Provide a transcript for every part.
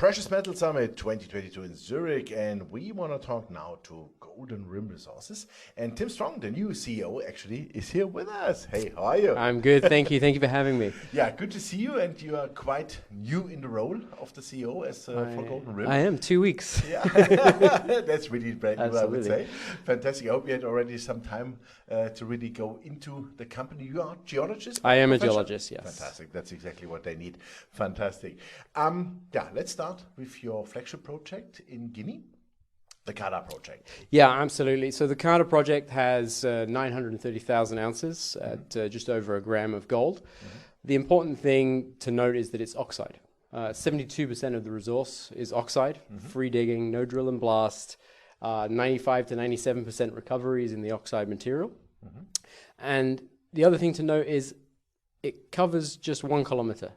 Precious Metal Summit 2022 in Zurich, and we want to talk now to Golden Rim Resources. And Tim Strong, the new CEO, actually is here with us. Hey, how are you? I'm good, thank you. Thank you for having me. Yeah, good to see you, and you are quite new in the role of the CEO for Golden Rim. I am, 2 weeks. Yeah, that's really brand new, I would say. Fantastic. I hope you had already some time to really go into the company. You are a geologist? I am a geologist, yes. Fantastic. That's exactly what they need. Fantastic. Yeah, let's start with your flagship project in Guinea, the Kada project. Yeah, absolutely. So the Kada project has 930,000 ounces at just over a gram of gold. The important thing to note is that it's oxide. 72% of the resource is oxide, free digging, no drill and blast, 95 to 97% recoveries in the oxide material. And the other thing to note is it covers just 1 kilometer.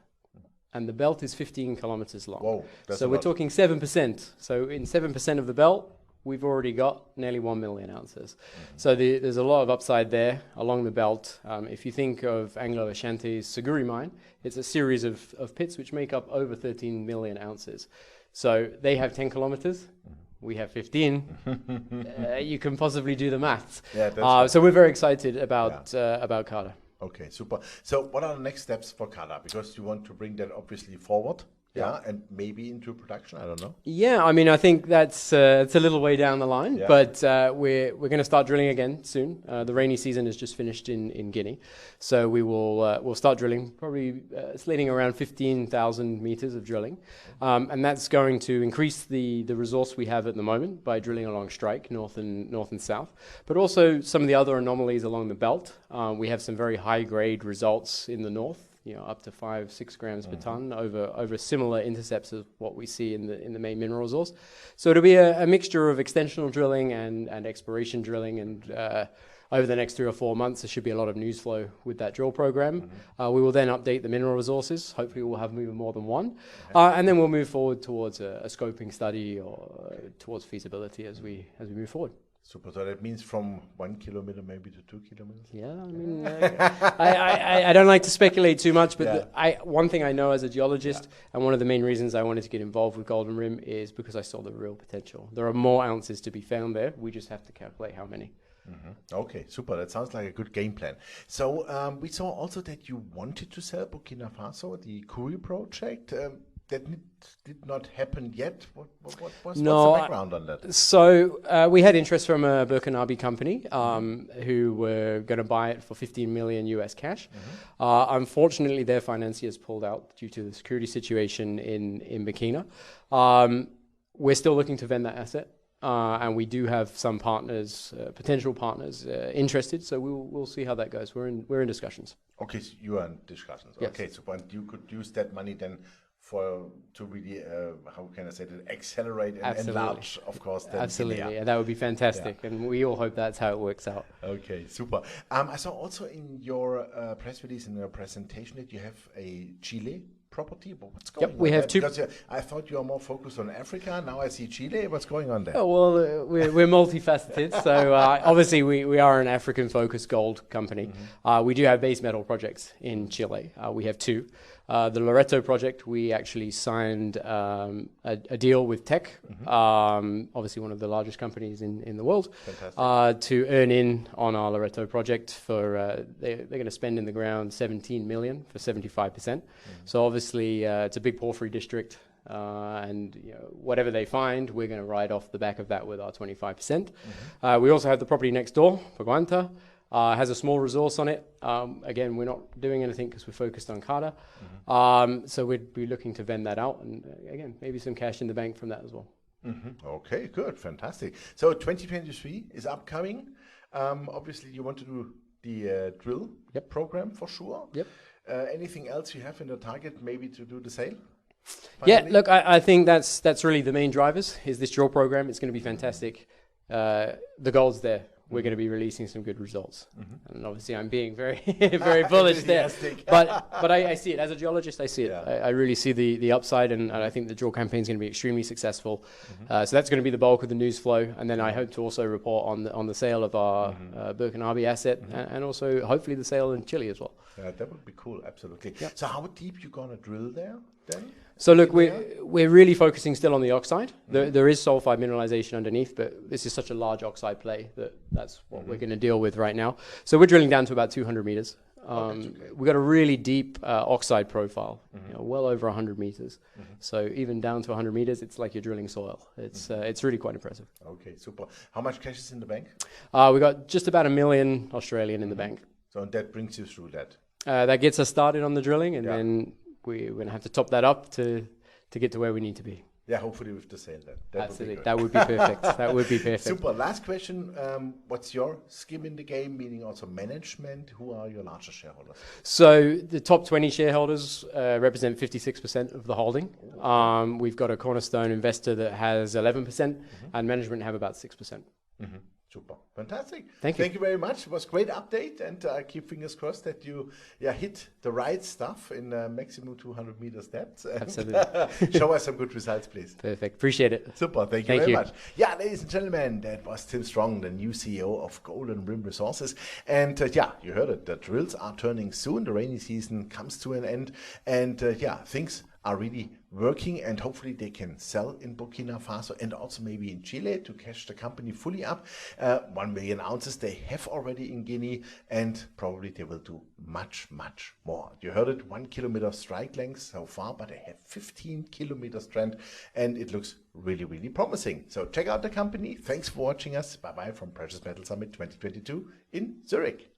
And the belt is 15 kilometers long. Whoa, that's so we're talking 7%. So in 7% of the belt, we've already got nearly 1 million ounces. So there's a lot of upside there along the belt. If you think of Anglo Ashanti's Siguri mine, it's a series of pits which make up over 13 million ounces. So they have 10 kilometers. We have 15. You can possibly do the maths. Yeah, so we're very excited about Kada. Okay, super. So what are the next steps for Kada? Because you want to bring that obviously forward, and maybe into production, I don't know. Yeah, I mean, I think that's it's a little way down the line, but we're going to start drilling again soon. The rainy season has just finished in Guinea, so we'll start drilling, probably slating around 15,000 meters of drilling, and that's going to increase the resource we have at the moment by drilling along strike, north and south, but also some of the other anomalies along the belt. We have some very high-grade results in the north. Up to 5-6 grams per ton over similar intercepts of what we see in the main mineral resource. So it'll be a mixture of extensional drilling and exploration drilling, and over the next 3 or 4 months there should be a lot of news flow with that drill program. We will then update the mineral resources. Hopefully we'll have even more than one, and then we'll move forward towards a scoping study or towards feasibility as we move forward. Super. So that means from 1 kilometer maybe to 2 kilometers? Yeah, I mean, I don't like to speculate too much, but one thing I know as a geologist, and one of the main reasons I wanted to get involved with Golden Rim is because I saw the real potential. There are more ounces to be found there. We just have to calculate how many. Okay, super. That sounds like a good game plan. So we saw also that you wanted to sell Burkina Faso, the Kuri project. That did not happen yet. What's the background on that? So we had interest from a Burkinabe company who were going to buy it for 15 million US cash. Unfortunately, their financiers pulled out due to the security situation in Burkina. We're still looking to vend that asset, and we do have some partners, potential partners, interested. So we'll see how that goes. We're in discussions. Okay, so you are in discussions. Yes. Okay, so you could use that money then to really, how can I say that, accelerate and enlarge, of course. Absolutely, yeah, that would be fantastic, and we all hope that's how it works out. Okay, super. I saw also in your press release, in your presentation, that you have a Chile property. But what's going on? We have two. Because I thought you are more focused on Africa. Now I see Chile. What's going on there? Oh, well, we're multifaceted. So obviously we are an African-focused gold company. We do have base metal projects in Chile. We have 2. The Loreto project, we actually signed a deal with Teck, obviously one of the largest companies in the world, to earn in on our Loreto project. For they're going to spend in the ground 17 million for 75%. So obviously it's a big porphyry district, and whatever they find, we're going to ride off the back of that with our 25%. We also have the property next door, Paguanta. Has a small resource on it. Again, we're not doing anything because we're focused on Kada. So we'd be looking to vend that out, and again, maybe some cash in the bank from that as well. Okay, good, fantastic. So 2023 is upcoming. Obviously, you want to do the drill program for sure. Anything else you have in the target, maybe to do the sale? Finally? Yeah, look, I think that's really the main drivers, is this drill program. It's going to be fantastic. The gold's there. We're going to be releasing some good results. And obviously I'm being very very bullish there. But I see it. As a geologist, I see it. I really see the upside, and I think the drill campaign is going to be extremely successful. So that's going to be the bulk of the news flow. And then I hope to also report on the sale of our Burkinabe asset, and also hopefully the sale in Chile as well. That would be cool, absolutely. Yep. So how deep you going to drill there then? So look, we're really focusing still on the oxide. There is sulfide mineralization underneath, but this is such a large oxide play that's what we're going to deal with right now. So we're drilling down to about 200 meters. We've got a really deep oxide profile, well over 100 meters. So even down to 100 meters, it's like you're drilling soil. It's really quite impressive. Okay, super. How much cash is in the bank? We got just about $1 million Australian in the bank. So that brings you through that? That gets us started on the drilling, and then we're going to have to top that up to get to where we need to be. Yeah, hopefully with the sale then. Absolutely, that would be perfect. That would be perfect. Super. Last question. What's your skin in the game, meaning also management? Who are your largest shareholders? So the top 20 shareholders represent 56% of the holding. We've got a cornerstone investor that has 11%, and management have about 6%. Super. Fantastic. Thank you. Thank you very much. It was a great update, and I keep fingers crossed that you hit the right stuff in maximum 200 meters depth. Absolutely. Show us some good results, please. Perfect. Appreciate it. Super. Thank you very much. Yeah, ladies and gentlemen, that was Tim Strong, the new CEO of Golden Rim Resources. And you heard it. The drills are turning soon. The rainy season comes to an end. And things are really working, and hopefully they can sell in Burkina Faso and also maybe in Chile to cash the company fully up. 1 million ounces they have already in Guinea, and probably they will do much, much more. You heard it, 1 kilometer strike length so far, but they have 15 kilometers trend, and it looks really, really promising. So check out the company. Thanks for watching us. Bye-bye from Precious Metal Summit 2022 in Zurich.